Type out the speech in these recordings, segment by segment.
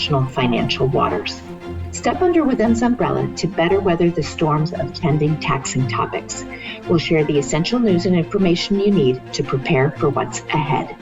financial waters. Step under Withum's umbrella to better weather the storms of trending taxing topics. We'll share the essential news and information you need to prepare for what's ahead.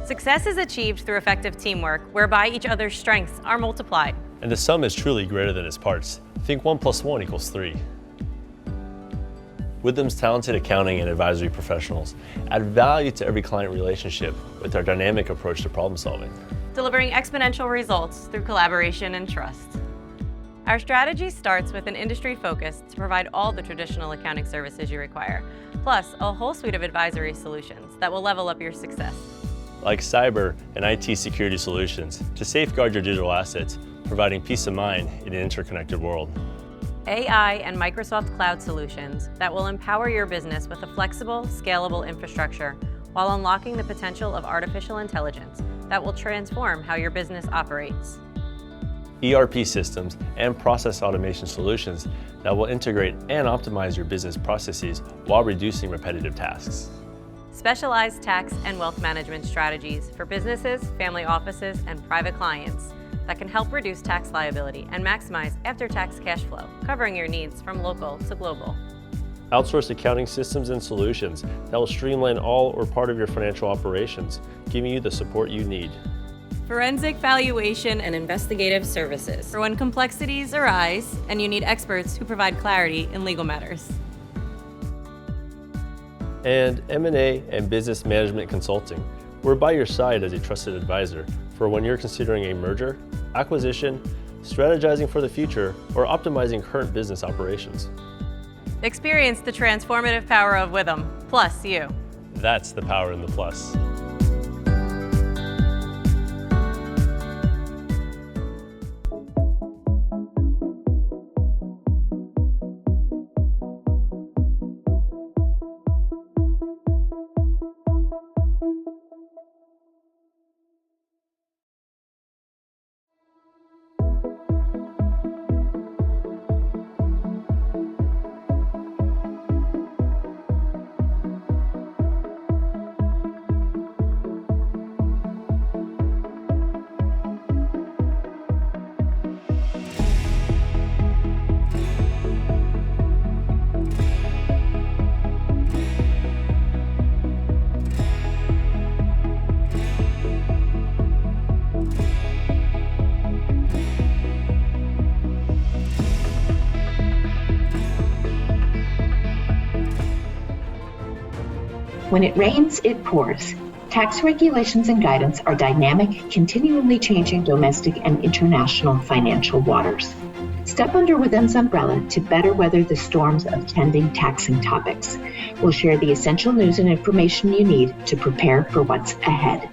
Success is achieved through effective teamwork, whereby each other's strengths are multiplied. And the sum is truly greater than its parts. Think 1 + 1 = 3. Withum's talented accounting and advisory professionals add value to every client relationship with our dynamic approach to problem solving, delivering exponential results through collaboration and trust. Our strategy starts with an industry focus to provide all the traditional accounting services you require, plus a whole suite of advisory solutions that will level up your success. like cyber and IT security solutions to safeguard your digital assets, providing peace of mind in an interconnected world. AI and Microsoft Cloud solutions that will empower your business with a flexible, scalable infrastructure while unlocking the potential of artificial intelligence that will transform how your business operates. ERP systems and process automation solutions that will integrate and optimize your business processes while reducing repetitive tasks. Specialized tax and wealth management strategies for businesses, family offices, and private clients that can help reduce tax liability and maximize after-tax cash flow, covering your needs from local to global. Outsourced accounting systems and solutions that will streamline all or part of your financial operations, giving you the support you need. Forensic valuation and investigative services for when complexities arise and you need experts who provide clarity in legal matters. And M&A and business management consulting. We're by your side as a trusted advisor for when you're considering a merger, acquisition, strategizing for the future, or optimizing current business operations. Experience the transformative power of Withum, plus you. That's the power in the plus. When it rains, it pours. Tax regulations and guidance are dynamic, continually changing domestic and international financial waters. Step under Withum's umbrella to better weather the storms of trending taxing topics. We'll share the essential news and information you need to prepare for what's ahead.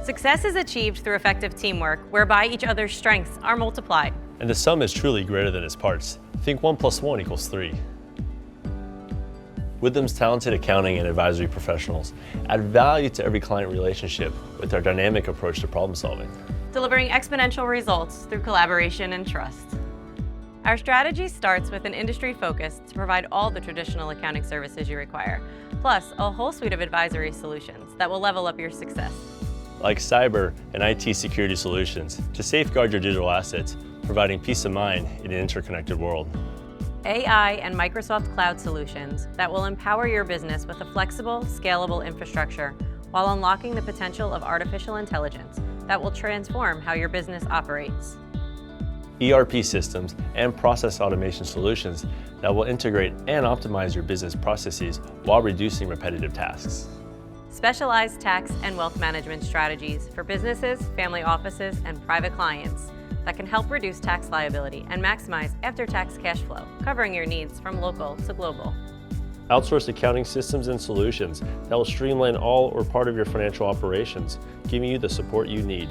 Success is achieved through effective teamwork, whereby each other's strengths are multiplied. And the sum is truly greater than its parts. Think 1 + 1 = 3. Withum's talented accounting and advisory professionals add value to every client relationship with their dynamic approach to problem solving, delivering exponential results through collaboration and trust. Our strategy starts with an industry focus to provide all the traditional accounting services you require, plus a whole suite of advisory solutions that will level up your success. like cyber and IT security solutions to safeguard your digital assets, providing peace of mind in an interconnected world. AI and Microsoft Cloud solutions that will empower your business with a flexible, scalable infrastructure while unlocking the potential of artificial intelligence that will transform how your business operates. ERP systems and process automation solutions that will integrate and optimize your business processes while reducing repetitive tasks. Specialized tax and wealth management strategies for businesses, family offices, and private clients that can help reduce tax liability and maximize after-tax cash flow, covering your needs from local to global. Outsourced accounting systems and solutions that will streamline all or part of your financial operations, giving you the support you need.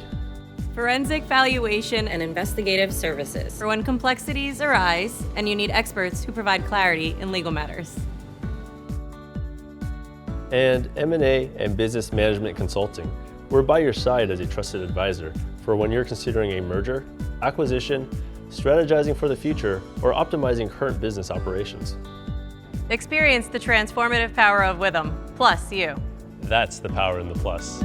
Forensic valuation and investigative services for when complexities arise and you need experts who provide clarity in legal matters. And M&A and business management consulting. We're by your side as a trusted advisor for when you're considering a merger, acquisition, strategizing for the future, or optimizing current business operations. Experience the transformative power of Withum, plus you. That's the power in the plus.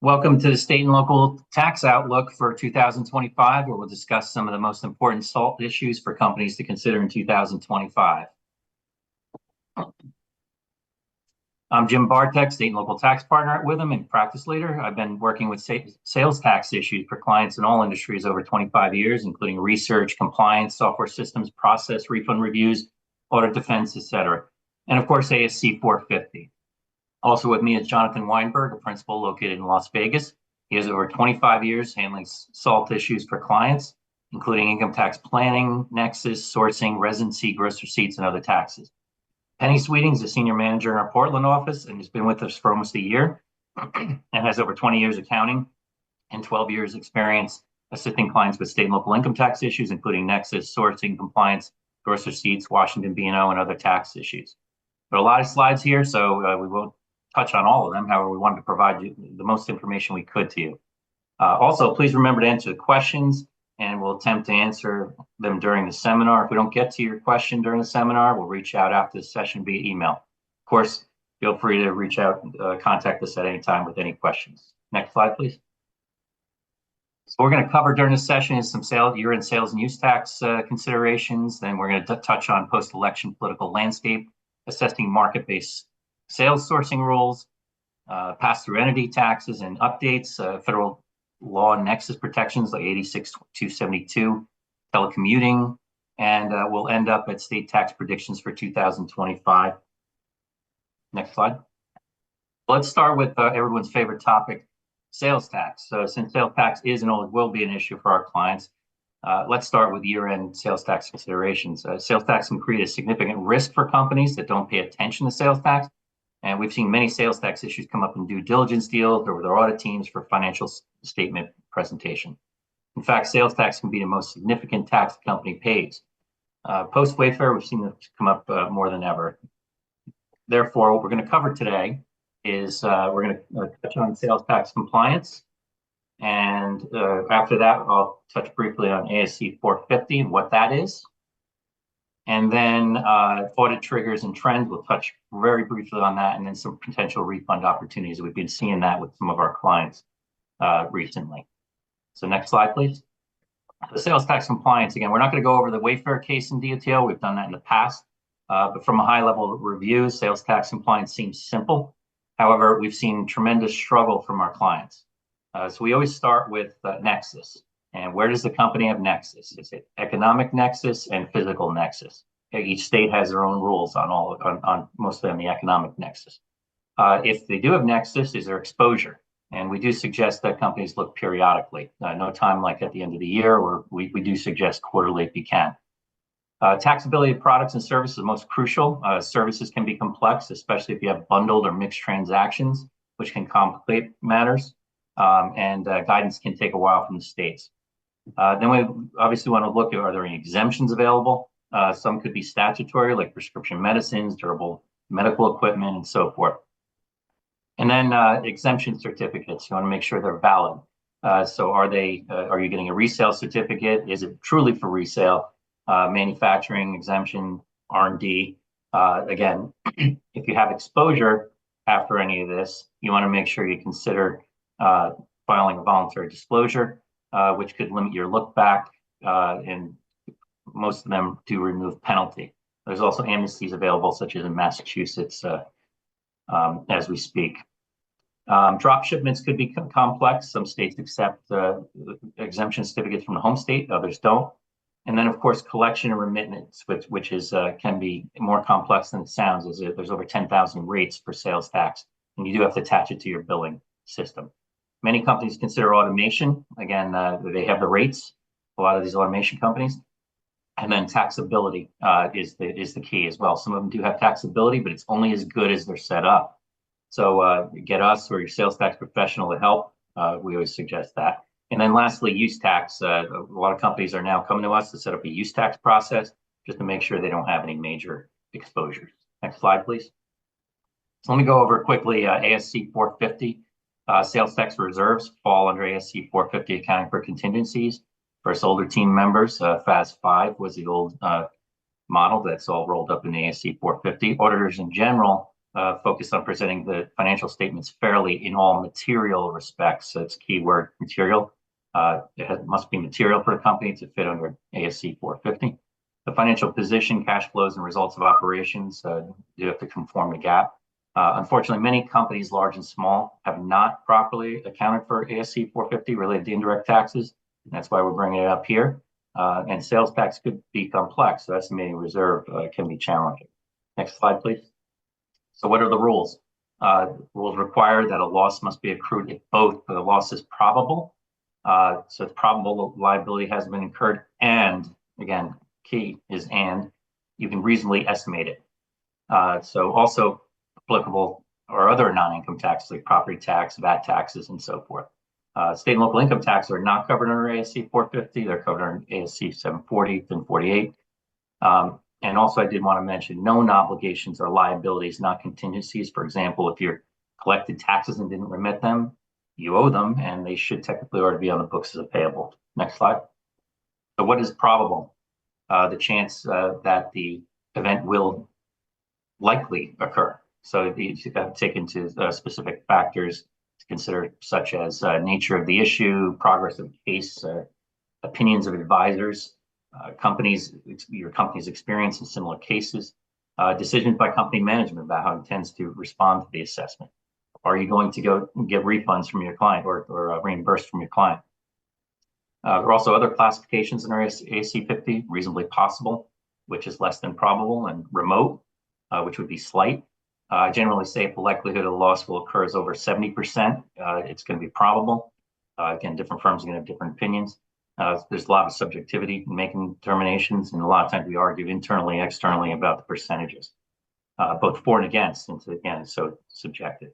Welcome to the State and Local Tax Outlook for 2025, where we'll discuss some of the most important SALT issues for companies to consider in 2025. I'm Jim Bartek, State and Local Tax Partner at Withum and Practice Leader. I've been working with sales tax issues for clients in all industries over 25 years, including research, compliance, software systems, process, refund reviews, audit defense, etc. And of course, ASC 450. Also with me is Jonathan Weinberg, a principal located in Las Vegas. He has over 25 years handling SALT issues for clients, including income tax planning, Nexus, sourcing, residency, gross receipts, and other taxes. Penny Sweeting is a senior manager in our Portland office and has been with us for almost a year and has over 20 years accounting and 12 years experience assisting clients with state and local income tax issues, including Nexus, sourcing, compliance, gross receipts, Washington B&O, and other tax issues. There are a lot of slides here, so we won't touch on all of them. However, we wanted to provide you the most information we could to you. Also, please remember to answer the questions, and we'll attempt to answer them during the seminar. If we don't get to your question during the seminar, we'll reach out after the session via email. Of course, feel free to reach out and contact us at any time with any questions. Next slide, please. So what we're going to cover during this session is some year-end sales and use tax considerations. Then we're going to touch on post-election political landscape, assessing market-based sales sourcing rules, pass-through entity taxes and updates, federal law Nexus protections like 86-272, telecommuting, and we'll end up at state tax predictions for 2025. Next slide. Let's start with everyone's favorite topic, sales tax. So since sales tax is and always will be an issue for our clients, let's start with year-end sales tax considerations. Sales tax can create a significant risk for companies that don't pay attention to sales tax. And we've seen many sales tax issues come up in due diligence deals or with our audit teams for financial statement presentation. In fact, sales tax can be the most significant tax the company pays. Post-Wayfair, we've seen this come up more than ever. Therefore, what we're going to cover today is we're going to touch on sales tax compliance. And after that, I'll touch briefly on ASC 450 and what that is. And then audit triggers and trends, we'll touch very briefly on that, and then some potential refund opportunities. We've been seeing that with some of our clients recently. So next slide, please. The sales tax compliance, again, we're not going to go over the Wayfair case in detail. We've done that in the past. But from a high level review, sales tax compliance seems simple. However, we've seen tremendous struggle from our clients. So we always start with Nexus. And where does the company have Nexus? Is it economic Nexus and physical Nexus? Each state has their own rules on mostly on the economic Nexus. If they do have Nexus, is there exposure? And we do suggest that companies look periodically. No time like at the end of the year, or we do suggest quarterly if you can. Taxability of products and services is most crucial. Services can be complex, especially if you have bundled or mixed transactions, which can complicate matters. And guidance can take a while from the states. Then we obviously want to look at, are there any exemptions available? Some could be statutory, like prescription medicines, durable medical equipment, and so forth. And then exemption certificates, you want to make sure they're valid. So are you getting a resale certificate? Is it truly for resale? Manufacturing exemption, R&D. Again, if you have exposure after any of this, you want to make sure you consider filing a voluntary disclosure, which could limit your look back, and most of them do remove penalty. There's also amnesties available, such as in Massachusetts, as we speak. Drop shipments could be complex. Some states accept exemption certificates from the home state, others don't. And then, of course, collection and remittance, which is can be more complex than it sounds. There's over 10,000 rates for sales tax, and you do have to attach it to your billing system. Many companies consider automation. Again, they have the rates, a lot of these automation companies. And then taxability is the key as well. Some of them do have taxability, but it's only as good as they're set up. So get us or your sales tax professional to help. We always suggest that. And then lastly, use tax. A lot of companies are now coming to us to set up a use tax process just to make sure they don't have any major exposures. Next slide, please. So let me go over quickly ASC 450. Sales tax reserves fall under ASC 450 accounting for contingencies. For us older team members, FAS 5 was the old model that's all rolled up in ASC 450. Auditors in general focused on presenting the financial statements fairly in all material respects. So it's keyword material. Must be material for a company to fit under ASC 450. The financial position, cash flows, and results of operations do have to conform to GAAP. Unfortunately, many companies, large and small, have not properly accounted for ASC 450 related to indirect taxes. And that's why we're bringing it up here. And sales tax could be complex, so estimating reserve can be challenging. Next slide, please. So what are the rules? Rules require that a loss must be accrued if both the loss is probable. So it's probable the liability has been incurred, and again, key is and you can reasonably estimate it. So also applicable or other non-income taxes like property tax, VAT taxes, and so forth. State and local income taxes are not covered under ASC 450. They're covered under ASC 740 and 48. And also, I did want to mention known obligations are liabilities, not contingencies. For example, if you collected taxes and didn't remit them, you owe them, and they should technically already be on the books as a payable. Next slide. So what is probable? The chance that the event will likely occur. So you have to take into specific factors to consider, such as nature of the issue, progress of the case, opinions of advisors, your company's experience in similar cases, decisions by company management about how it intends to respond to the assessment. Are you going to go get refunds from your client or reimbursed from your client? There are also other classifications in our ASC 50, reasonably possible, which is less than probable, and remote, which would be slight. I generally say if the likelihood of loss will occur is over 70%, it's going to be probable. Again, different firms are going to have different opinions. There's a lot of subjectivity in making determinations, and a lot of times we argue internally, externally about the percentages, both for and against, and so again, it's so subjective.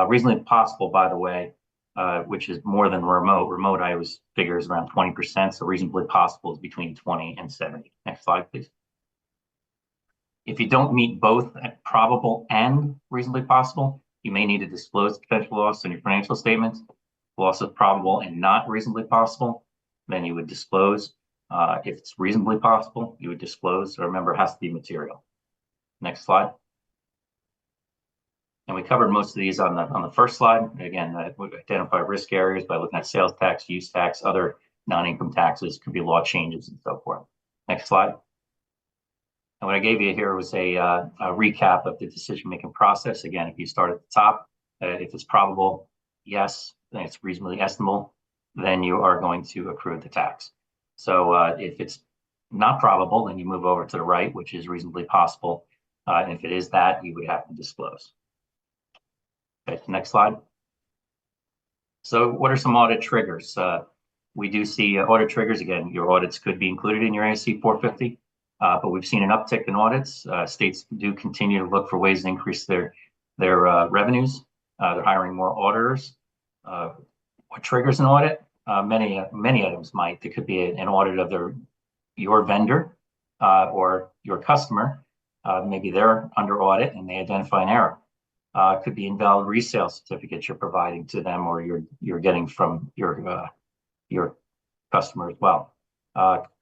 Reasonably possible, by the way, which is more than remote. Remote, I always figure, is around 20%, so reasonably possible is between 20 and 70. Next slide, please. If you don't meet both probable and reasonably possible, you may need to disclose potential loss in your financial statements. If loss is probable and not reasonably possible, then you would disclose. If it's reasonably possible, you would disclose. So remember, it has to be material. Next slide. And we covered most of these on the first slide. Again, we identify risk areas by looking at sales tax, use tax, other non-income taxes, could be law changes, and so forth. Next slide. And what I gave you here was a recap of the decision-making process. Again, if you start at the top, if it's probable, yes, then it's reasonably estimable, then you are going to accrue the tax. So if it's not probable, then you move over to the right, which is reasonably possible. And if it is that, you would have to disclose. Okay, next slide. So what are some audit triggers? We do see audit triggers. Again, your audits could be included in your ASC 450, but we've seen an uptick in audits. States do continue to look for ways to increase their revenues. They're hiring more auditors. What triggers an audit? Many items might. There could be an audit of your vendor or your customer. Maybe they're under audit and they identify an error. It could be invalid resale certificates you're providing to them, or you're getting from your customer as well.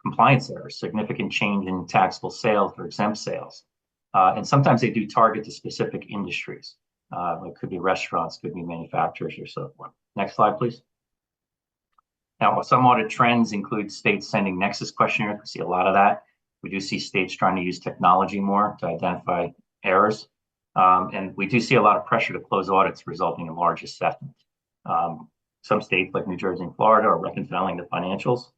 Compliance errors, significant change in taxable sales or exempt sales, and sometimes they do target the specific industries. It could be restaurants, could be manufacturers, or so forth. Next slide, please. Now, some audit trends include states sending Nexus questionnaires. We see a lot of that. We do see states trying to use technology more to identify errors. And we do see a lot of pressure to close audits, resulting in large assessments. Some states, like New Jersey and Florida, are reconciling the financials,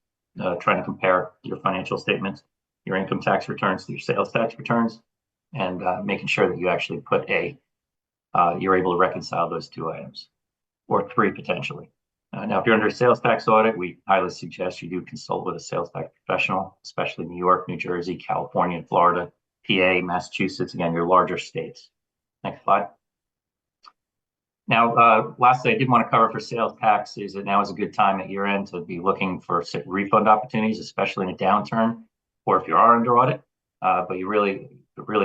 trying to compare your financial statements, your income tax returns to your sales tax returns, and making sure that you actually put you're able to reconcile those two items, or three potentially. Now, if you're under a sales tax audit, we highly suggest you do consult with a sales tax professional, especially New York, New Jersey, California, and Florida, PA, Massachusetts, again, your larger states. Next slide. Now, lastly, I did want to cover for sales tax is that now is a good time at year end to be looking for refund opportunities, especially in a downturn, or if you are under audit. But you really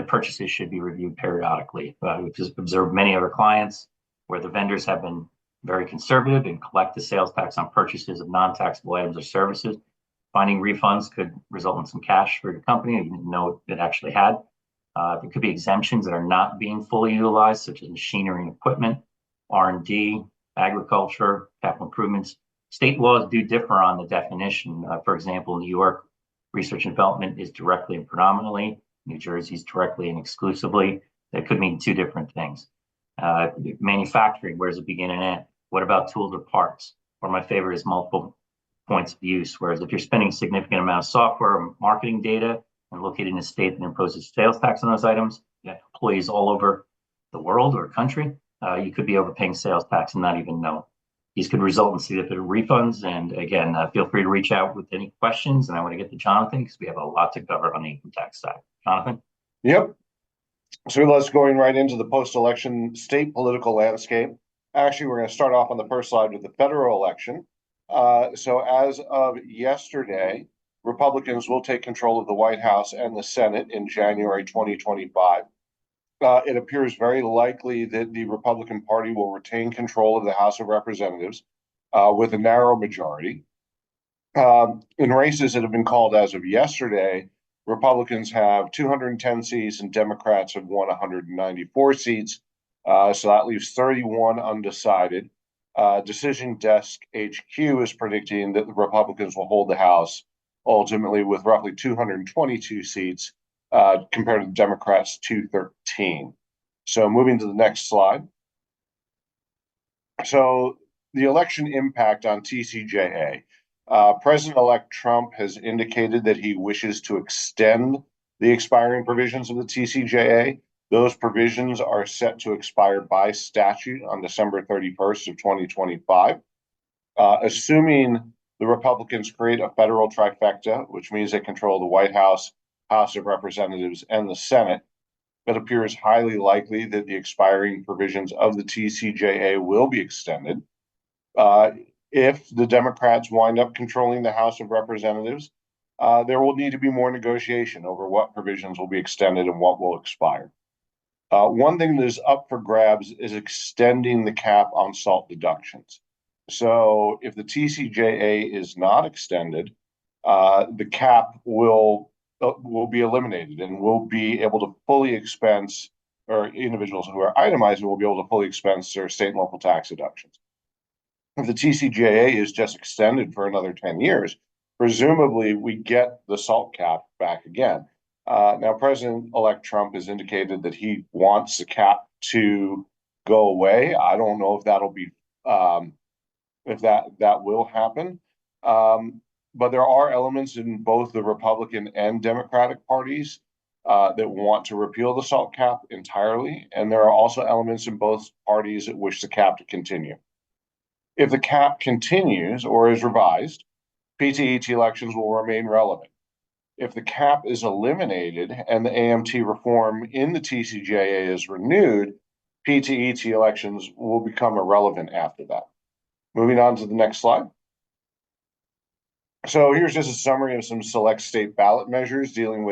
purchases should be reviewed periodically. We've just observed many other clients where the vendors have been very conservative and collect the sales tax on purchases of non-taxable items or services. Finding refunds could result in some cash for your company you didn't know it actually had. There could be exemptions that are not being fully utilized, such as machinery and equipment, R&D, agriculture, capital improvements. State laws do differ on the definition. For example, in New York, research and development is directly and predominantly. New Jersey's directly and exclusively. That could mean two different things. Manufacturing, where does it begin and end? What about tools or parts? Or my favorite is multiple points of use. Whereas if you're spending a significant amount of software or marketing data and located in a state that imposes sales tax on those items, you have employees all over the world or country, you could be overpaying sales tax and not even know. These could result in significant refunds. And again, feel free to reach out with any questions. And I want to get to Jonathan because we have a lot to cover on the income tax side. Jonathan? Yep. So let's go right into the post-election state political landscape. Actually, we're going to start off on the first slide with the federal election. So as of yesterday, Republicans will take control of the White House and the Senate in January 2025. It appears very likely that the Republican Party will retain control of the House of Representatives with a narrow majority. In races that have been called as of yesterday, Republicans have 210 seats and Democrats have won 194 seats. So that leaves 31 undecided. Decision Desk HQ is predicting that the Republicans will hold the House ultimately with roughly 222 seats compared to the Democrats' 213. So moving to the next slide. So the election impact on TCJA. President-elect Trump has indicated that he wishes to extend the expiring provisions of the TCJA. Those provisions are set to expire by statute on December 31st of 2025. Assuming the Republicans create a federal trifecta, which means they control the White House, House of Representatives, and the Senate, it appears highly likely that the expiring provisions of the TCJA will be extended. If the Democrats wind up controlling the House of Representatives, there will need to be more negotiation over what provisions will be extended and what will expire. One thing that is up for grabs is extending the cap on SALT deductions. So if the TCJA is not extended, the cap will be eliminated and will be able to fully expense, or individuals who are itemized will be able to fully expense their state and local tax deductions. If the TCJA is just extended for another 10 years, presumably we get the SALT cap back again. Now, President-elect Trump has indicated that he wants the cap to go away. I don't know if that'll be if that will happen. But there are elements in both the Republican and Democratic parties that want to repeal the SALT cap entirely, and there are also elements in both parties that wish the cap to continue. If the cap continues or is revised, PTET elections will remain relevant. If the cap is eliminated and the AMT reform in the TCJA is renewed, PTET elections will become irrelevant after that. Moving on to the next slide. So here's just a summary of some select state ballot measures dealing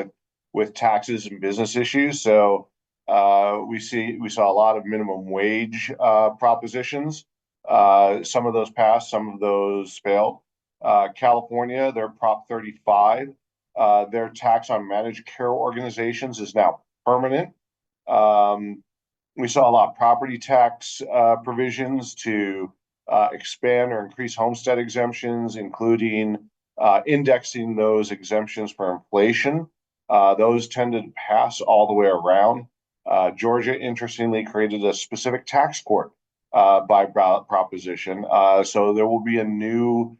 with taxes and business issues. So we saw a lot of minimum wage propositions. Some of those passed, some of those failed. California, their Prop 35, their tax on managed care organizations is now permanent. We saw a lot of property tax provisions to expand or increase homestead exemptions, including indexing those exemptions for inflation. Those tended to pass all the way around. Georgia, interestingly, created a specific tax court by ballot proposition. So there will be a new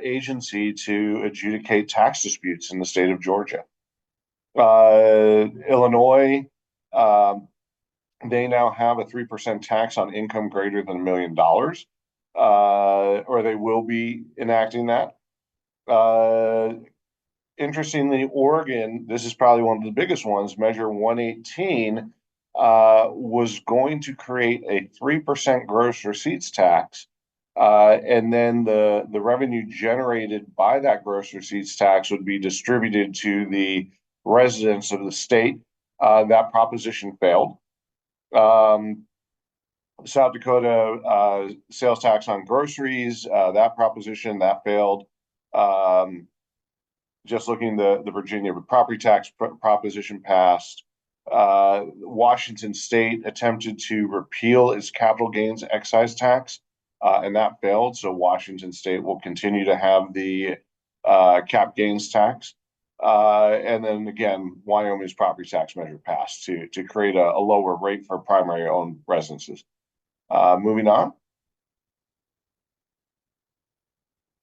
agency to adjudicate tax disputes in the state of Georgia. Illinois, they now have a 3% tax on income greater than $1 million, or they will be enacting that. Interestingly, Oregon, this is probably one of the biggest ones, Measure 118, was going to create a 3% gross receipts tax, and then the revenue generated by that gross receipts tax would be distributed to the residents of the state. That proposition failed. South Dakota sales tax on groceries, that proposition, that failed. Just looking, the Virginia property tax proposition passed. Washington State attempted to repeal its capital gains excise tax, and that failed. So Washington State will continue to have the cap gains tax. And then again, Wyoming's property tax measure passed to create a lower rate for primary owned residences. Moving on.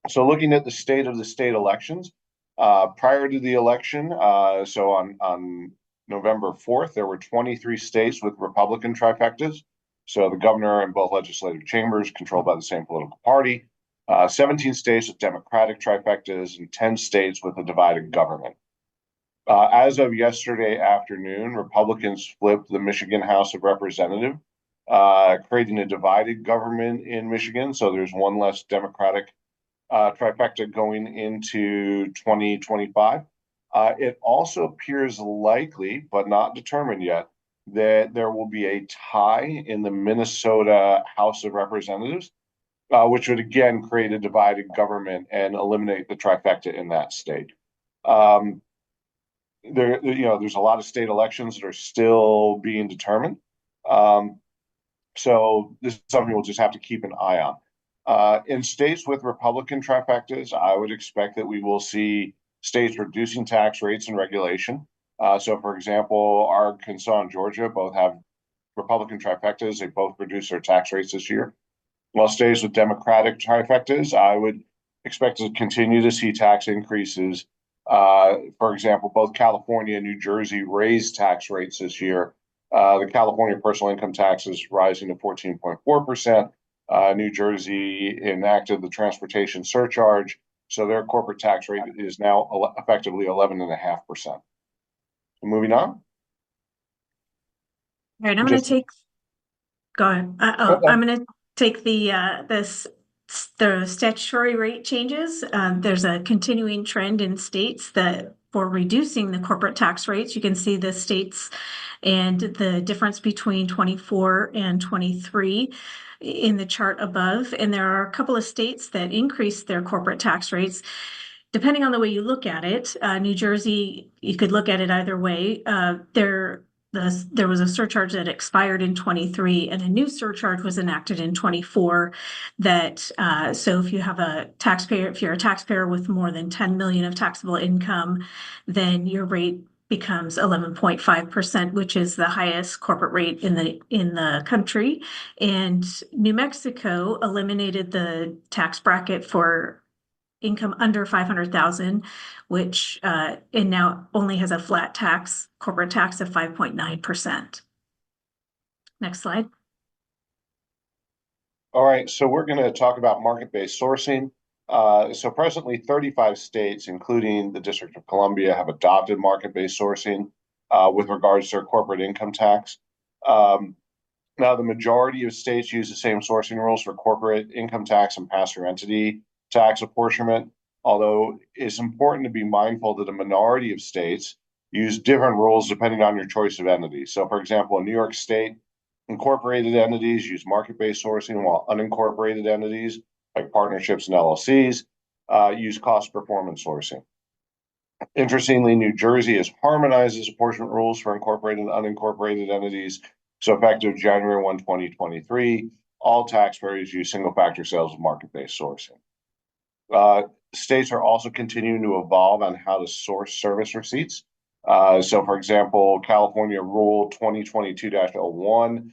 So looking at the state of the state elections, prior to the election, so on November 4th, there were 23 states with Republican trifectas. So the governor and both legislative chambers controlled by the same political party. 17 states with Democratic trifectas and 10 states with a divided government. As of yesterday afternoon, Republicans flipped the Michigan House of Representatives, creating a divided government in Michigan. So there's one less Democratic trifecta going into 2025. It also appears likely, but not determined yet, that there will be a tie in the Minnesota House of Representatives, which would again create a divided government and eliminate the trifecta in that state. There's a lot of state elections that are still being determined. So this is something we'll just have to keep an eye on. In states with Republican trifectas, I would expect that we will see states reducing tax rates and regulation. So, for example, Arkansas and Georgia both have Republican trifectas. They both reduce their tax rates this year. While states with Democratic trifectas, I would expect to continue to see tax increases. For example, both California and New Jersey raised tax rates this year. The California personal income tax is rising to 14.4%. New Jersey enacted the transportation surcharge, so their corporate tax rate is now effectively 11.5%. Moving on. All right, I'm going to take. Go ahead. I'm going to take the statutory rate changes. There's a continuing trend in states that for reducing the corporate tax rates. You can see the states and the difference between 24 and 23 in the chart above. And there are a couple of states that increased their corporate tax rates. Depending on the way you look at it, New Jersey, you could look at it either way. There was a surcharge that expired in 23 and a new surcharge was enacted in 24 that so if you have if you're a taxpayer with more than 10 million of taxable income, then your rate becomes 11.5%, which is the highest corporate rate in the country. And New Mexico eliminated the tax bracket for income under 500,000, which it now only has a flat corporate tax of 5.9%. Next slide. All right, so we're going to talk about market-based sourcing. So presently 35 states, including the District of Columbia, have adopted market-based sourcing with regards to their corporate income tax. Now, the majority of states use the same sourcing rules for corporate income tax and pass-through entity tax apportionment, although it's important to be mindful that a minority of states use different rules depending on your choice of entities. So, for example, in New York State, incorporated entities use market-based sourcing, while unincorporated entities, like partnerships and LLCs, use cost performance sourcing. Interestingly, New Jersey has harmonized its apportionment rules for incorporated and unincorporated entities. So effective January 1, 2023, all taxpayers use single-factor sales of market-based sourcing. States are also continuing to evolve on how to source service receipts. So, for example, California Rule 2022-01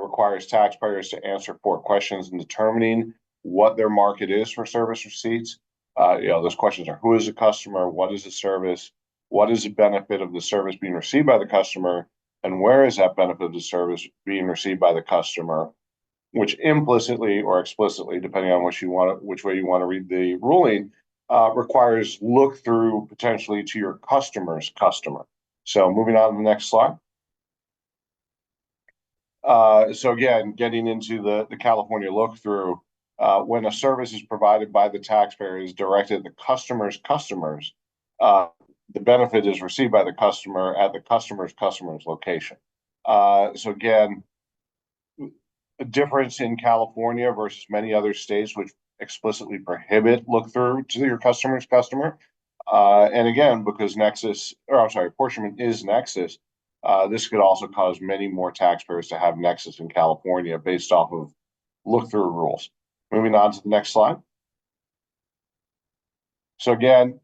requires taxpayers to answer 4 questions in determining what their market is for service receipts. Those questions are: who is the customer? What is the service? What is the benefit of the service being received by the customer? And where is that benefit of the service being received by the customer? Which implicitly or explicitly, depending on which way you want to read the ruling, requires look through potentially to your customer's customer. So moving on to the next slide. So again, getting into the California look through, when a service is provided by the taxpayer is directed at the customer's customers, the benefit is received by the customer at the customer's location. So again, a difference in California versus many other states which explicitly prohibit look through to your customer's customer. And again, because apportionment is Nexus, This could also cause many more taxpayers to have Nexus in California based off of look-through rules. Moving on to the next slide. So again,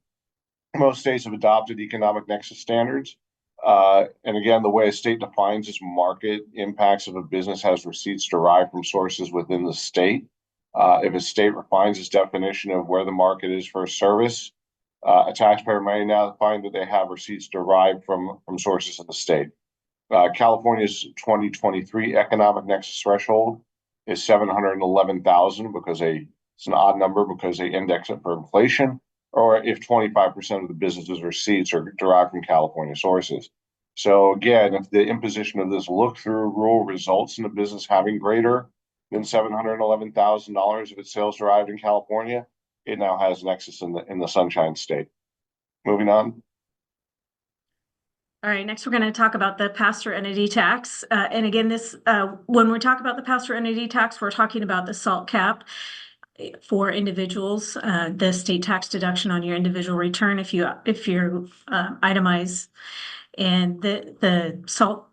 most states have adopted economic nexus standards. And again, the way a state defines its market impacts if a business has receipts derived from sources within the state. If a state refines its definition of where the market is for a service, a taxpayer may now find that they have receipts derived from sources in the state. California's 2023 economic nexus threshold is 711,000 because it's an odd number because they index it for inflation, or if 25% of the business's receipts are derived from California sources. So again, if the imposition of this look-through rule results in a business having greater than $711,000 of its sales derived in California, it now has Nexus in the Sunshine State. Moving on. All right, next we're going to talk about the pass-through entity tax. And again, when we talk about the pass-through entity tax, we're talking about the SALT cap for individuals, the state tax deduction on your individual return if you itemize, and the SALT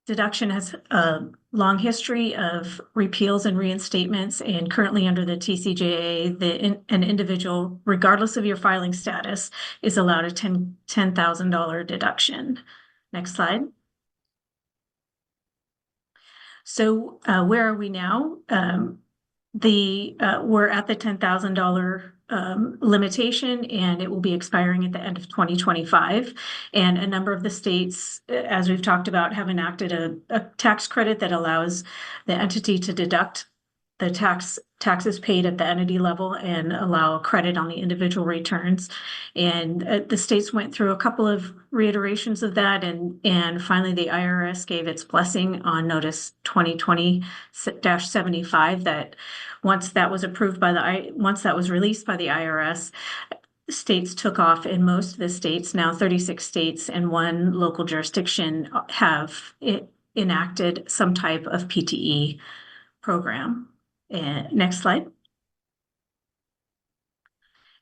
deduction has a long history of repeals and reinstatements, and currently under the TCJA, an individual, regardless of your filing status, is allowed a $10,000 deduction. Next slide. So where are we now? We're at the $10,000 limitation, and it will be expiring at the end of 2025. And a number of the states, as we've talked about, have enacted a tax credit that allows the entity to deduct the taxes paid at the entity level and allow a credit on the individual returns. And the states went through a couple of reiterations of that, and finally the IRS gave its blessing on Notice 2020-75 that once that was released by the IRS, states took off, and most of the states, now 36 states and one local jurisdiction, have enacted some type of PTE program. And next slide.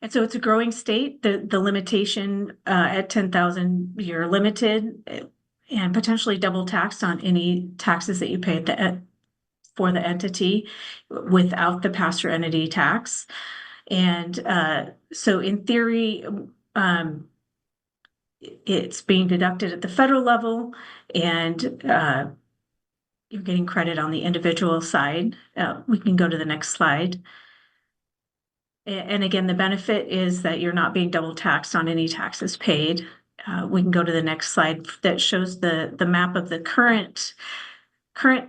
And so it's a growing state. The limitation at 10,000, you're limited and potentially double taxed on any taxes that you pay for the entity without the pass-through entity tax. And so in theory, it's being deducted at the federal level, and you're getting credit on the individual side. We can go to the next slide. And again, the benefit is that you're not being double taxed on any taxes paid. We can go to the next slide that shows the map of the current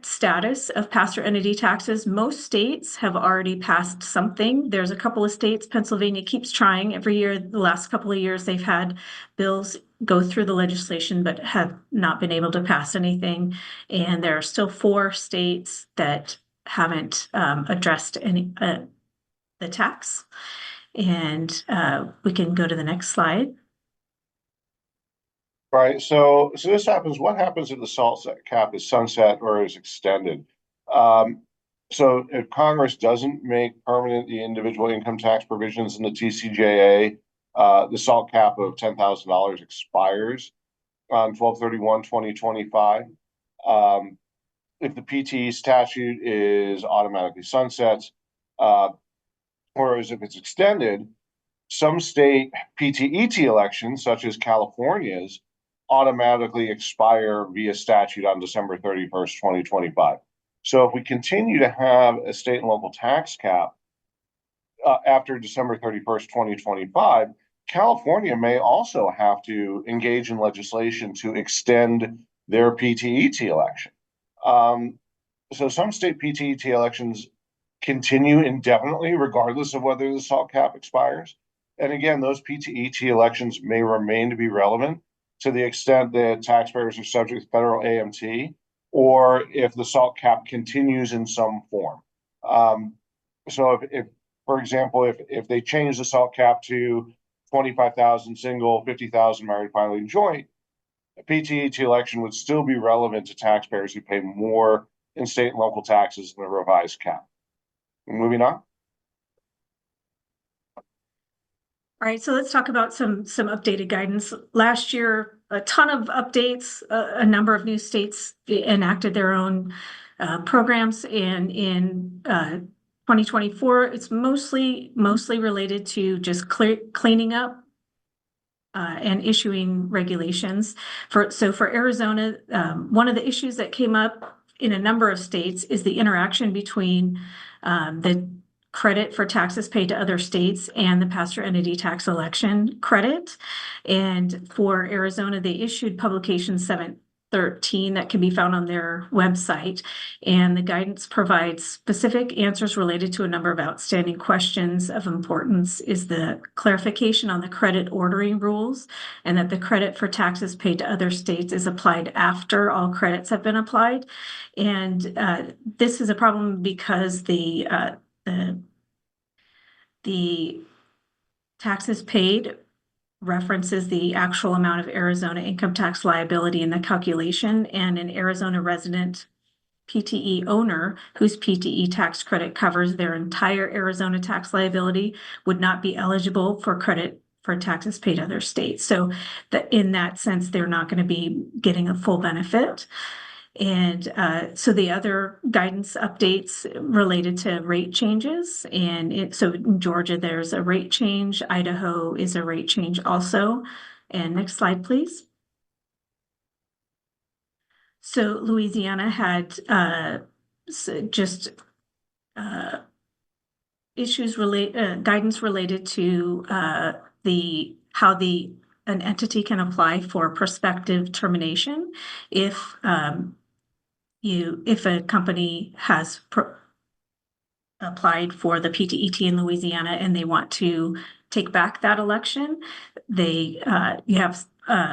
status of pass-through entity taxes. Most states have already passed something. There's a couple of states, Pennsylvania keeps trying. Every year, the last couple of years, they've had bills go through the legislation, but have not been able to pass anything. And there are still 4 states that haven't addressed the tax. And we can go to the next slide. Right. So this happens. What happens if the SALT cap is sunset or is extended? So if Congress doesn't make permanent the individual income tax provisions in the TCJA, the SALT cap of $10,000 expires on 12/31/2025. If the PTE statute is automatically sunset, whereas if it's extended, some state PTET elections, such as California's, automatically expire via statute on December 31st, 2025. So if we continue to have a state and local tax cap after December 31st, 2025, California may also have to engage in legislation to extend their PTET election. So some state PTET elections continue indefinitely, regardless of whether the SALT cap expires. And again, those PTET elections may remain to be relevant to the extent that taxpayers are subject to federal AMT, or if the SALT cap continues in some form. So if, for example, if they change the SALT cap to 25,000 single, 50,000 married, filing joint, a PTET election would still be relevant to taxpayers who pay more in state and local taxes than the revised cap. Moving on. All right, so let's talk about some updated guidance. Last year, a ton of updates. A number of new states enacted their own programs, and in 2024, it's mostly related to just cleaning up and issuing regulations. For Arizona, one of the issues that came up in a number of states is the interaction between the credit for taxes paid to other states and the pass-through entity tax election credit. And for Arizona, they issued publication 713 that can be found on their website. And the guidance provides specific answers related to a number of outstanding questions. Of importance is the clarification on the credit ordering rules, and that the credit for taxes paid to other states is applied after all credits have been applied. And this is a problem because the taxes paid references the actual amount of Arizona income tax liability in the calculation, and an Arizona resident PTE owner whose PTE tax credit covers their entire Arizona tax liability would not be eligible for credit for taxes paid to other states. So that in that sense, they're not going to be getting a full benefit. And so the other guidance updates related to rate changes. And so in Georgia, there's a rate change. Idaho is a rate change also. And next slide, please. So Louisiana had guidance related to how an entity can apply for prospective termination if a company has applied for the PTET in Louisiana and they want to take back that election. You have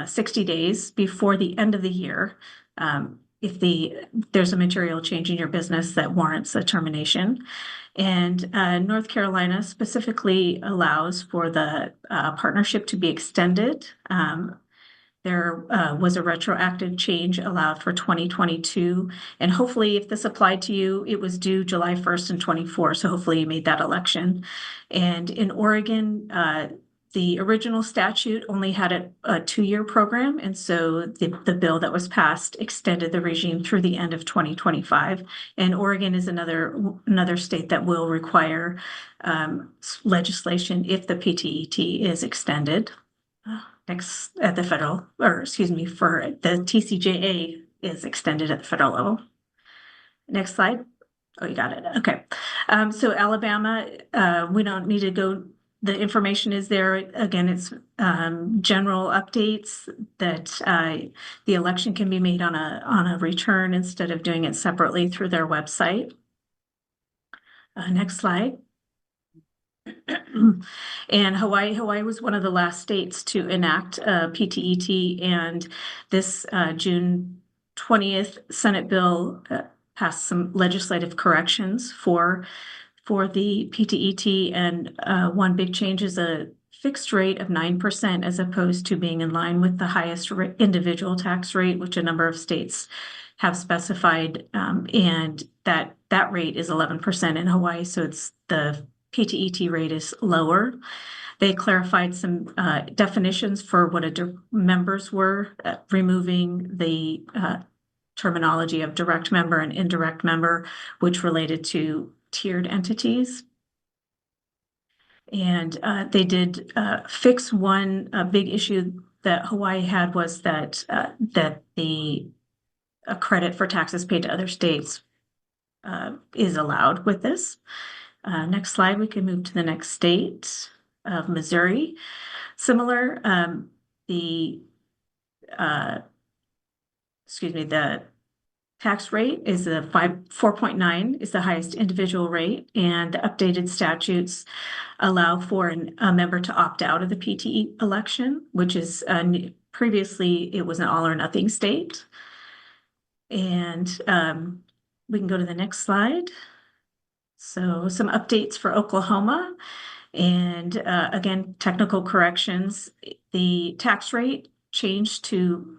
60 days before the end of the year if there's a material change in your business that warrants a termination. And North Carolina specifically allows for the partnership to be extended. There was a retroactive change allowed for 2022. And hopefully, if this applied to you, it was due July 1st and 24. So hopefully you made that election. And in Oregon, the original statute only had a 2-year program. And so the bill that was passed extended the regime through the end of 2025. And Oregon is another state that will require legislation if the PTET is extended. At the federal, for the TCJA is extended at the federal level. Next slide. Oh, you got it. Okay. So Alabama, we don't need to go. The information is there. Again, it's general updates that the election can be made on a return instead of doing it separately through their website. Next slide. And Hawaii was one of the last states to enact PTET, and this June 20th Senate bill passed some legislative corrections for the PTET, and one big change is a fixed rate of 9% as opposed to being in line with the highest individual tax rate, which a number of states have specified, and that rate is 11% in Hawaii, so it's the PTET rate is lower. They clarified some definitions for what members were, removing the terminology of direct member and indirect member, which related to tiered entities. And they did fix one big issue that Hawaii had, was that the credit for taxes paid to other states is allowed with this. Next slide, we can move to the next state of Missouri. Similar, the tax rate is 4.9 is the highest individual rate, and the updated statutes allow for a member to opt out of the PTE election, which is previously it was an all or nothing state. And we can go to the next slide. So some updates for Oklahoma, and again, technical corrections. The tax rate changed to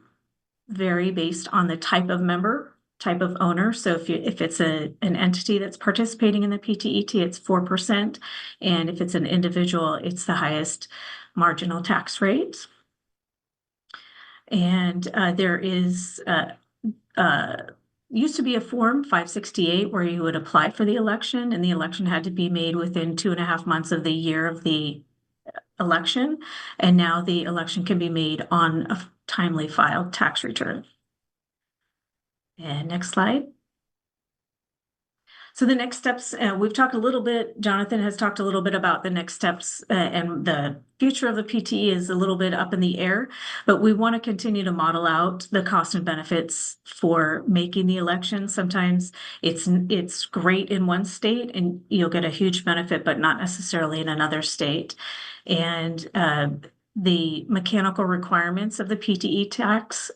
vary based on the type of member, type of owner. So if it's an entity that's participating in the PTET, it's 4%. And if it's an individual, it's the highest marginal tax rate. And there is used to be a form 568 where you would apply for the election, and the election had to be made within 2.5 months of the year of the election. And now the election can be made on a timely filed tax return. And next slide. So the next steps, we've talked a little bit, Jonathan has talked a little bit about the next steps, and the future of the PTE is a little bit up in the air, but we want to continue to model out the cost and benefits for making the election. Sometimes it's great in one state and you'll get a huge benefit, but not necessarily in another state. And the mechanical requirements of the PTE tax,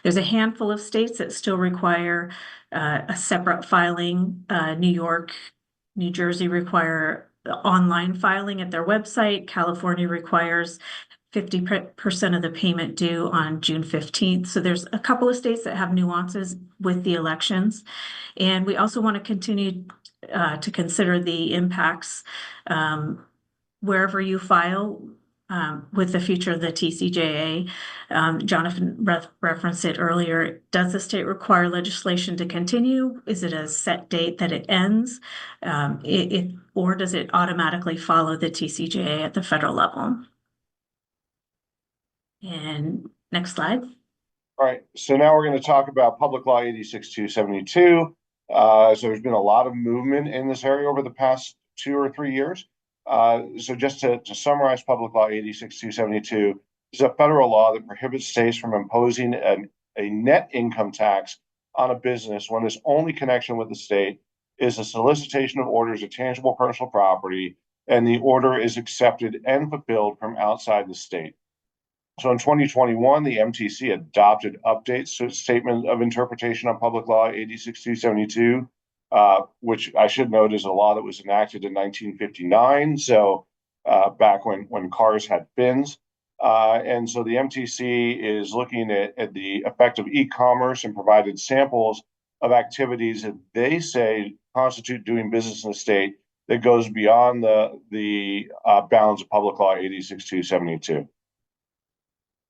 there's a handful of states that still require a separate filing. New York, New Jersey require online filing at their website. California requires 50% of the payment due on June 15th. So there's a couple of states that have nuances with the elections. And we also want to continue to consider the impacts wherever you file with the future of the TCJA. Jonathan referenced it earlier. Does the state require legislation to continue? Is it a set date that it ends? Or does it automatically follow the TCJA at the federal level? And next slide. All right, so now we're going to talk about Public Law 86272. So there's been a lot of movement in this area over the past 2 or 3 years. So just to summarize Public Law 86272, is a federal law that prohibits states from imposing a net income tax on a business when its only connection with the state is a solicitation of orders of tangible personal property, and the order is accepted and fulfilled from outside the state. So in 2021, the MTC adopted updates to its statement of interpretation on Public Law 86272, which I should note is a law that was enacted in 1959. So back when cars had fins. And so the MTC is looking at the effect of e-commerce and provided samples of activities that they say constitute doing business in the state that goes beyond the bounds of Public Law 86272.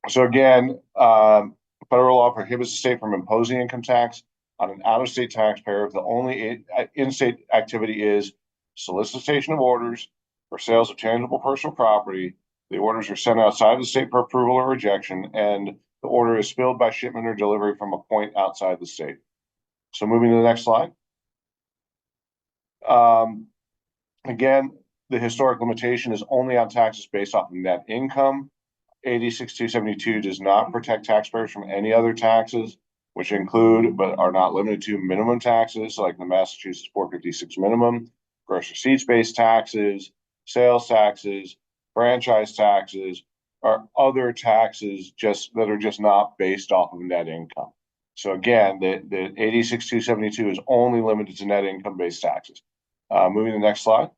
So again, federal law prohibits the state from imposing income tax on an out-of-state taxpayer if the only in-state activity is solicitation of orders for sales of tangible personal property. The orders are sent outside the state for approval or rejection, and the order is filled by shipment or delivery from a point outside the state. So moving to the next slide. Again, the historic limitation is only on taxes based off of net income. 86272 does not protect taxpayers from any other taxes, which include but are not limited to minimum taxes like the Massachusetts 456 minimum, gross receipts-based taxes, sales taxes, franchise taxes, or other taxes that are just not based off of net income. So again, the 86272 is only limited to net income-based taxes. Moving to the next slide.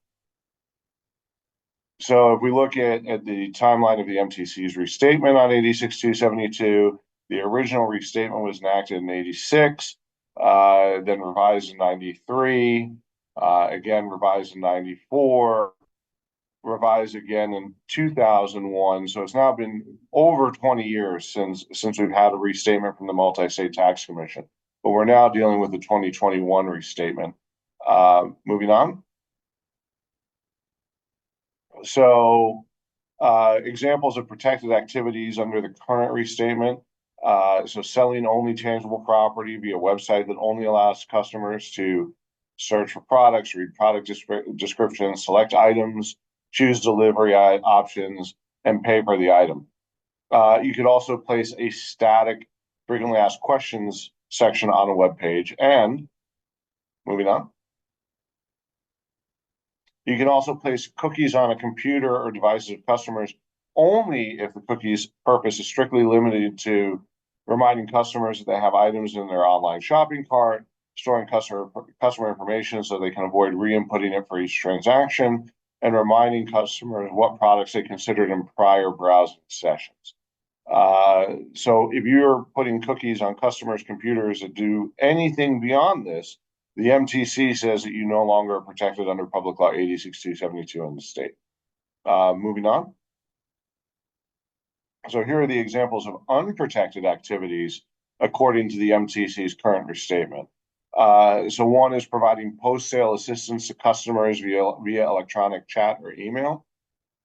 So if we look at the timeline of the MTC's restatement on 86272, the original restatement was enacted in 86, then revised in 93, again revised in 94, revised again in 2001. So it's now been over 20 years since we've had a restatement from the Multi-State Tax Commission, but we're now dealing with the 2021 restatement. Moving on. So examples of protected activities under the current restatement. So selling only tangible property via a website that only allows customers to search for products, read product descriptions, select items, choose delivery options, and pay for the item. You could also place a static frequently asked questions section on a web page. And moving on. You can also place cookies on a computer or devices of customers only if the cookie's purpose is strictly limited to reminding customers that they have items in their online shopping cart, storing customer information so they can avoid re-inputting it for each transaction, and reminding customers what products they considered in prior browsing sessions. So if you're putting cookies on customers' computers that do anything beyond this, the MTC says that you no longer are protected under Public Law 86272 in the state. Moving on. So here are the examples of unprotected activities according to the MTC's current restatement. So one is providing post-sale assistance to customers via electronic chat or email.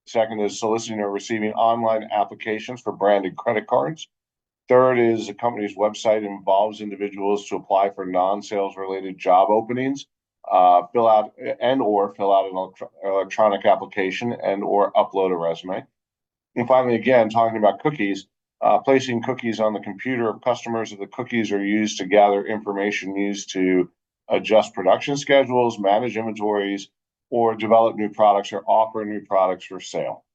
Second is soliciting or receiving online applications for branded credit cards. Third is a company's website involves individuals to apply for non-sales related job openings, fill out an electronic application and or upload a resume. And finally, again, talking about cookies, placing cookies on the computer of customers. The cookies are used to gather information used to adjust production schedules, manage inventories, or develop new products or offer new products for sale.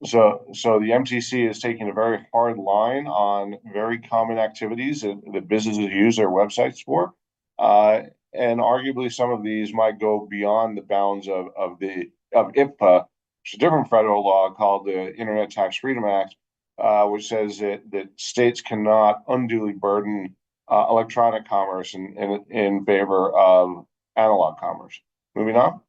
So the MTC is taking a very hard line on very common activities that businesses use their websites for. And arguably some of these might go beyond the bounds of IPPA, which is a different federal law called the Internet Tax Freedom Act, which says that states cannot unduly burden electronic commerce in favor of analog commerce. Moving on.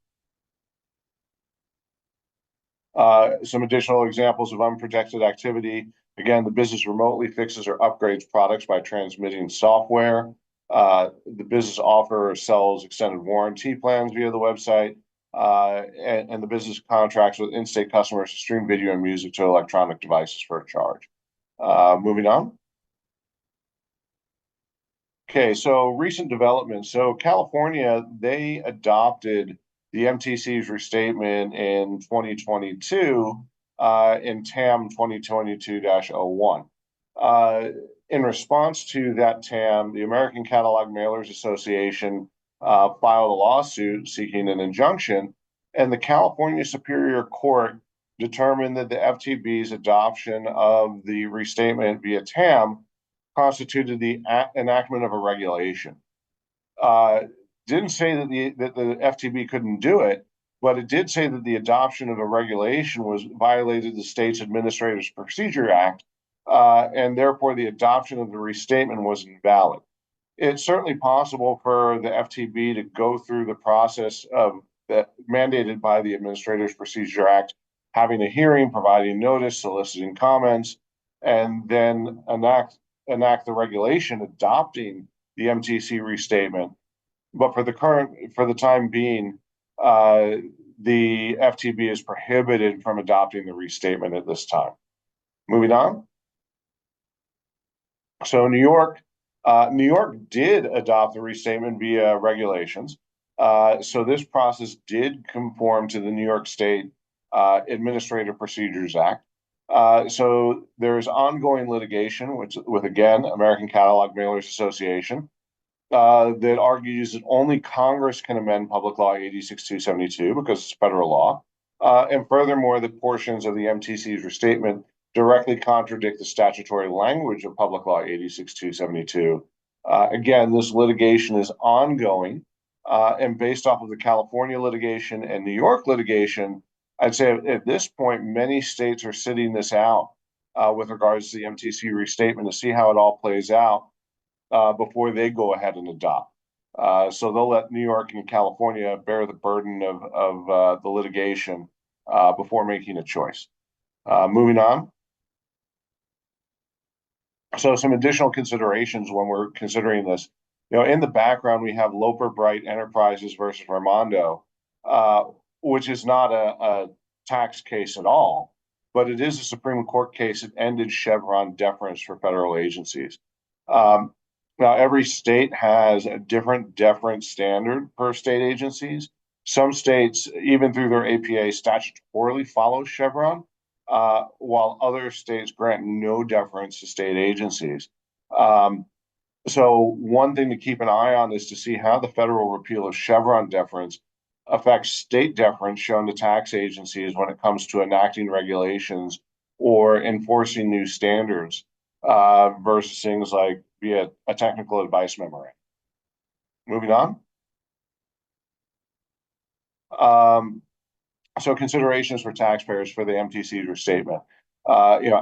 Some additional examples of unprotected activity. Again, the business remotely fixes or upgrades products by transmitting software. The business offers or sells extended warranty plans via the website. And the business contracts with in-state customers to stream video and music to electronic devices for a charge. Moving on. Okay, so recent developments. So California, they adopted the MTC's restatement in 2022 in TAM 2022-01. In response to that TAM, the American Catalog Mailers Association filed a lawsuit seeking an injunction, and the California Superior Court determined that the FTB's adoption of the restatement via TAM constituted the enactment of a regulation. Didn't say that the FTB couldn't do it, but it did say that the adoption of a regulation violated the state's Administrative Procedure Act, and therefore the adoption of the restatement was invalid. It's certainly possible for the FTB to go through the process mandated by the Administrative Procedure Act, having a hearing, providing notice, soliciting comments, and then enact the regulation adopting the MTC restatement. But for the time being, the FTB is prohibited from adopting the restatement at this time. Moving on. So New York did adopt the restatement via regulations. So this process did conform to the New York State Administrative Procedures Act. So there's ongoing litigation with again, American Catalog Mailers Association, that argues that only Congress can amend Public Law 86272 because it's federal law. And furthermore, the portions of the MTC's restatement directly contradict the statutory language of Public Law 86272. Again, this litigation is ongoing, and based off of the California litigation and New York litigation, I'd say at this point, many states are sitting this out with regards to the MTC restatement to see how it all plays out before they go ahead and adopt. So they'll let New York and California bear the burden of the litigation before making a choice. Moving on. So some additional considerations when we're considering this. In the background, we have Loper Bright Enterprises versus Raimondo, which is not a tax case at all, but it is a Supreme Court case that ended Chevron deference for federal agencies. Now, every state has a different deference standard per state agencies. Some states, even through their APA, statutorily follow Chevron, while other states grant no deference to state agencies. So one thing to keep an eye on is to see how the federal repeal of Chevron deference affects state deference shown to tax agencies when it comes to enacting regulations or enforcing new standards versus things like via a technical advice memorandum. Moving on. So considerations for taxpayers for the MTC restatement. You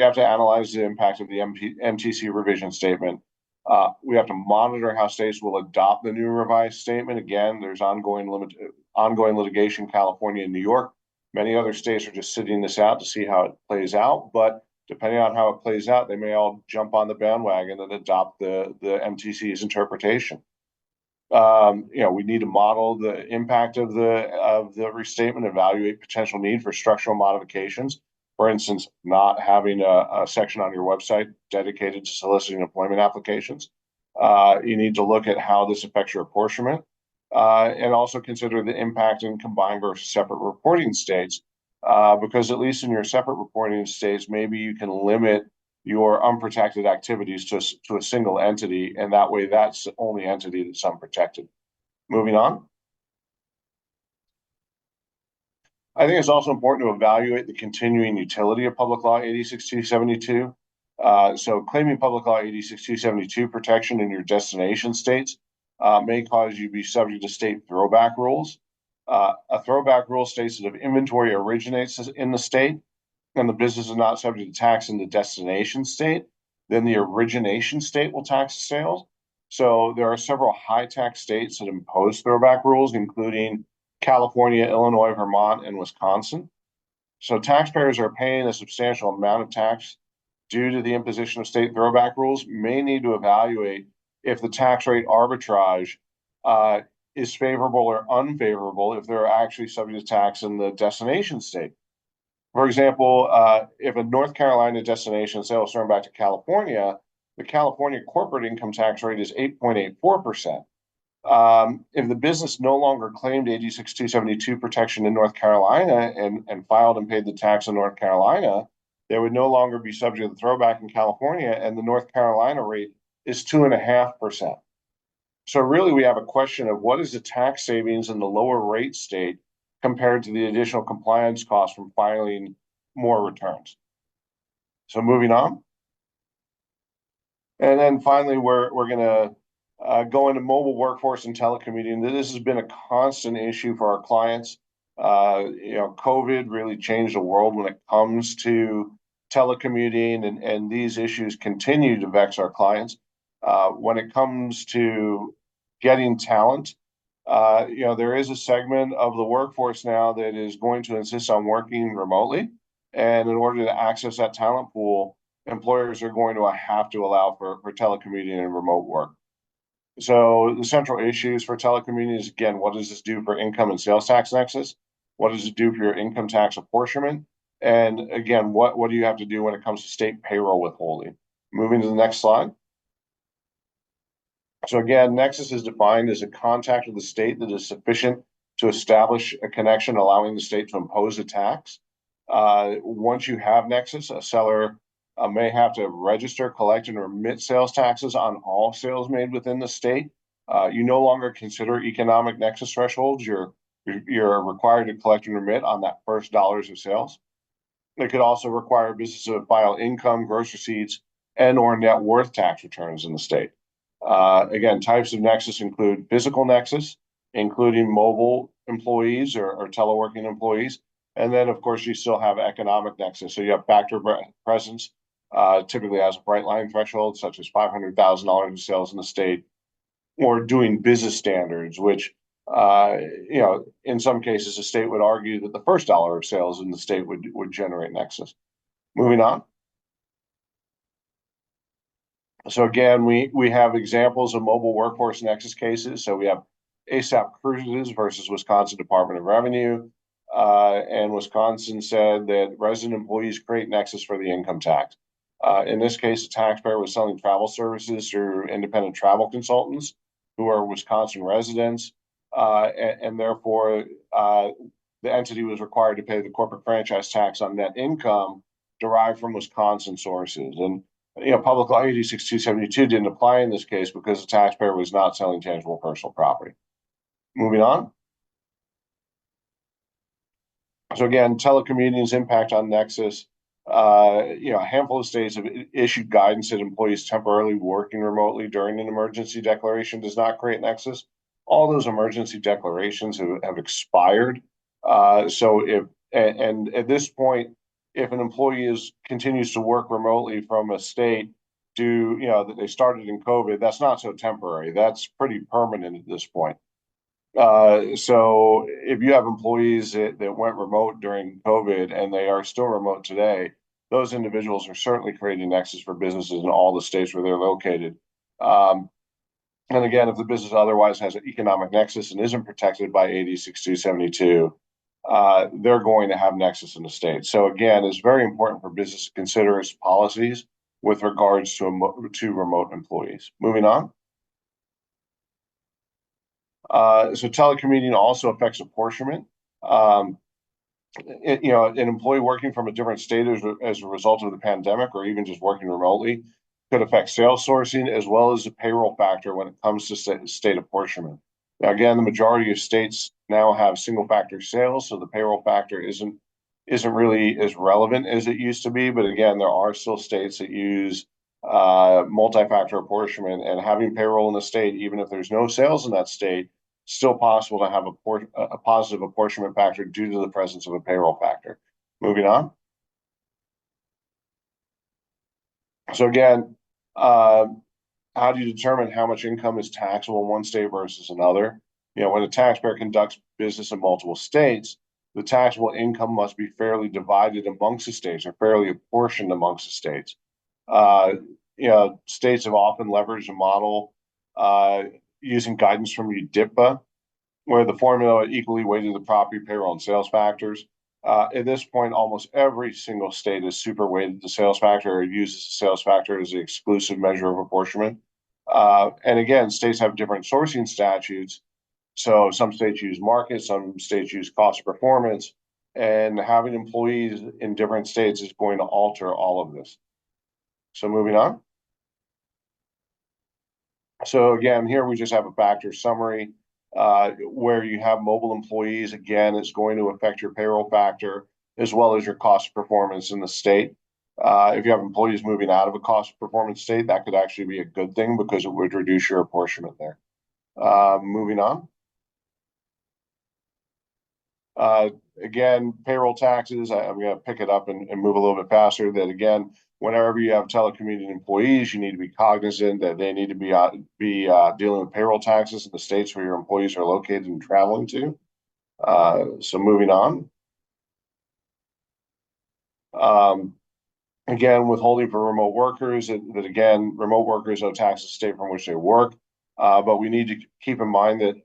have to analyze the impact of the MTC revision statement. We have to monitor how states will adopt the new revised statement. Again, there's ongoing litigation. California and New York Many other states are just sitting this out to see how it plays out, but depending on how it plays out, they may all jump on the bandwagon and adopt the MTC's interpretation. We need to model the impact of the restatement, evaluate potential need for structural modifications. For instance, not having a section on your website dedicated to soliciting employment applications. You need to look at how this affects your apportionment, and also consider the impact in combined versus separate reporting states, because at least in your separate reporting states, maybe you can limit your unprotected activities to a single entity, and that way that's the only entity that's unprotected. Moving on. I think it's also important to evaluate the continuing utility of Public Law 86272. So claiming Public Law 86272 protection in your destination states may cause you to be subject to state throwback rules. A throwback rule states that if inventory originates in the state and the business is not subject to tax in the destination state, then the origination state will tax the sales. So there are several high tax states that impose throwback rules, including California, Illinois, Vermont, and Wisconsin. So taxpayers are paying a substantial amount of tax due to the imposition of state throwback rules, may need to evaluate if the tax rate arbitrage is favorable or unfavorable if they're actually subject to tax in the destination state. For example, if a North Carolina destination sales turn back to California, the California corporate income tax rate is 8.84%. If the business no longer claimed 86272 protection in North Carolina and filed and paid the tax in North Carolina, they would no longer be subject to the throwback in California, and the North Carolina rate is 2.5%. So really, we have a question of what is the tax savings in the lower rate state compared to the additional compliance costs from filing more returns. So moving on. And then finally, we're going to go into mobile workforce and telecommuting. This has been a constant issue for our clients. COVID really changed the world when it comes to telecommuting, and these issues continue to vex our clients. When it comes to getting talent, there is a segment of the workforce now that is going to insist on working remotely. And in order to access that talent pool, employers are going to have to allow for telecommuting and remote work. So the central issues for telecommuting is, again, what does this do for income and sales tax nexus? What does it do for your income tax apportionment? And again, what do you have to do when it comes to state payroll withholding? Moving to the next slide. So again, nexus is defined as a contact with the state that is sufficient to establish a connection, allowing the state to impose a tax. Once you have nexus, a seller may have to register, collect, and remit sales taxes on all sales made within the state. You no longer consider economic nexus thresholds. You're required to collect and remit on that first dollars of sales. It could also require businesses to file income, gross receipts, and or net worth tax returns in the state. Again, types of nexus include physical nexus, including mobile employees or teleworking employees. And then, of course, you still have economic nexus. So you have factor presence, typically has a bright line threshold, such as $500,000 in sales in the state, or doing business standards, which, in some cases, the state would argue that the first dollar of sales in the state would generate nexus. Moving on. So again, we have examples of mobile workforce nexus cases. So we have ASAP Cruises versus Wisconsin Department of Revenue. And Wisconsin said that resident employees create nexus for the income tax. In this case, the taxpayer was selling travel services through independent travel consultants who are Wisconsin residents. And therefore, the entity was required to pay the corporate franchise tax on net income derived from Wisconsin sources. And Public Law 86272 didn't apply in this case because the taxpayer was not selling tangible personal property. Moving on. So again, telecommuting's impact on nexus. A handful of states have issued guidance that employees temporarily working remotely during an emergency declaration does not create nexus. All those emergency declarations have expired. So at this point, if an employee continues to work remotely from a state that they started in COVID, that's not so temporary. That's pretty permanent at this point. So if you have employees that went remote during COVID and they are still remote today, those individuals are certainly creating Nexus for businesses in all the states where they're located. And again, if the business otherwise has an economic nexus and isn't protected by AB 6272, they're going to have Nexus in the state. So again, it's very important for business to consider its policies with regards to remote employees. Moving on. So telecommuting also affects apportionment. An employee working from a different state as a result of the pandemic, or even just working remotely, could affect sales sourcing as well as the payroll factor when it comes to state apportionment. Now, again, the majority of states now have single factor sales, so the payroll factor isn't really as relevant as it used to be. But again, there are still states that use multi-factor apportionment, and having payroll in the state, even if there's no sales in that state, still possible to have a positive apportionment factor due to the presence of a payroll factor. Moving on. So again, how do you determine how much income is taxable in one state versus another? When a taxpayer conducts business in multiple states, the taxable income must be fairly divided amongst the states, or fairly apportioned amongst the states. States have often leveraged a model using guidance from UDIPA, where the formula equally weighted the property, payroll, and sales factors. At this point, almost every single state is super weighted the sales factor, or uses the sales factor as the exclusive measure of apportionment. And again, states have different sourcing statutes. So some states use market, some states use cost of performance, and having employees in different states is going to alter all of this. So moving on. So again, here we just have a factor summary. Where you have mobile employees, again, it's going to affect your payroll factor as well as your cost of performance in the state. If you have employees moving out of a cost of performance state, that could actually be a good thing because it would reduce your apportionment there. Moving on. Again, payroll taxes, I'm going to pick it up and move a little bit faster. That again, whenever you have telecommuting employees, you need to be cognizant that they need to be dealing with payroll taxes in the states where your employees are located and traveling to. So moving on. Again, withholding for remote workers, that again, remote workers owe tax to the state from which they work. But we need to keep in mind that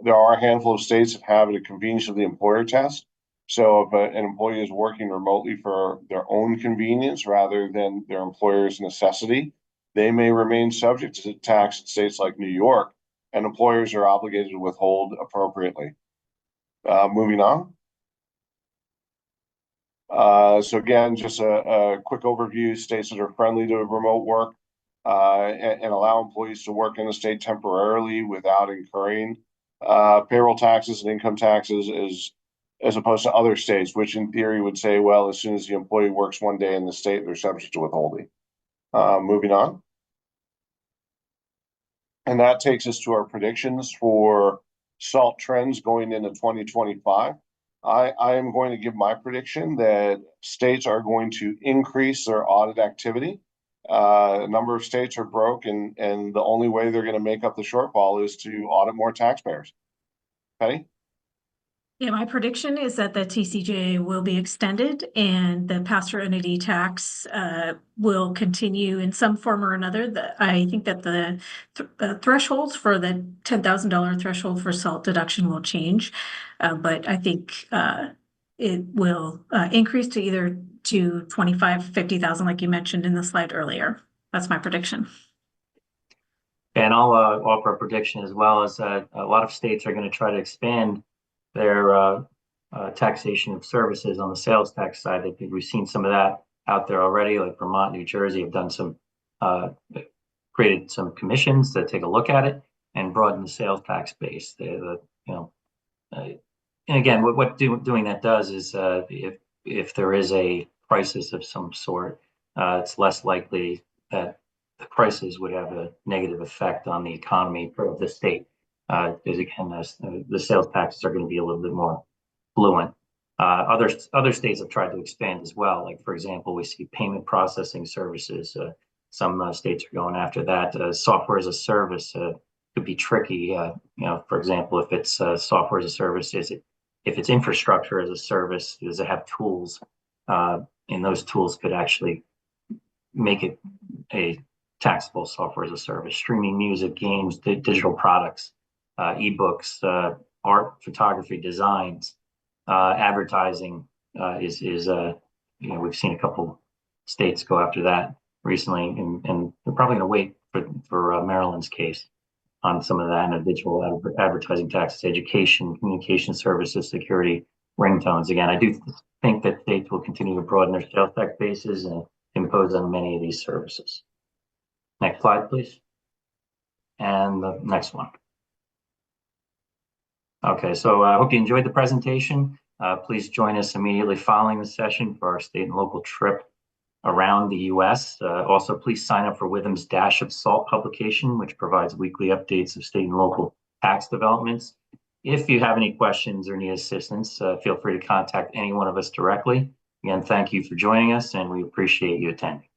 there are a handful of states that have a convenience of the employer test. So if an employee is working remotely for their own convenience rather than their employer's necessity, they may remain subject to tax in states like New York, and employers are obligated to withhold appropriately. Moving on. So again, just a quick overview. States that are friendly to remote work and allow employees to work in the state temporarily without incurring payroll taxes and income taxes as opposed to other states, which in theory would say, well, as soon as the employee works one day in the state, they're subject to withholding. Moving on. And that takes us to our predictions for SALT trends going into 2025. I am going to give my prediction that states are going to increase their audit activity. A number of states are broke, and the only way they're going to make up the shortfall is to audit more taxpayers. Penny? Yeah, my prediction is that the TCJA will be extended and the pass-through entity tax will continue in some form or another. I think that the thresholds for the $10,000 threshold for SALT deduction will change, but I think it will increase to either to 25, 50,000, like you mentioned in the slide earlier. That's my prediction. And I'll offer a prediction as well, is that a lot of states are going to try to expand their taxation of services on the sales tax side. I think we've seen some of that out there already, like Vermont, New Jersey have done some, created some commissions to take a look at it and broaden the sales tax base. And again, what doing that does is if there is a crisis of some sort, it's less likely that the crisis would have a negative effect on the economy of the state. Because again, the sales taxes are going to be a little bit more fluent. Other states have tried to expand as well. Like, for example, we see payment processing services. Some states are going after that. Software as a service could be tricky. For example, if it's software as a service, if it's infrastructure as a service, does it have tools? And those tools could actually make it a taxable software as a service. Streaming music, games, digital products, ebooks, art, photography, designs, advertising is we've seen a couple states go after that recently, and we're probably going to wait for Maryland's case on some of that, and digital advertising taxes, education, communication services, security, ringtones. Again, I do think that states will continue to broaden their sales tax bases and impose on many of these services. Next slide, please. And the next one. Okay, so I hope you enjoyed the presentation. Please join us immediately following the session for our state and local trip around the U.S. Also, please sign up for Withum's Dash of Salt publication, which provides weekly updates of state and local tax developments. If you have any questions or need assistance, feel free to contact any one of us directly. Again, thank you for joining us, and we appreciate you attending.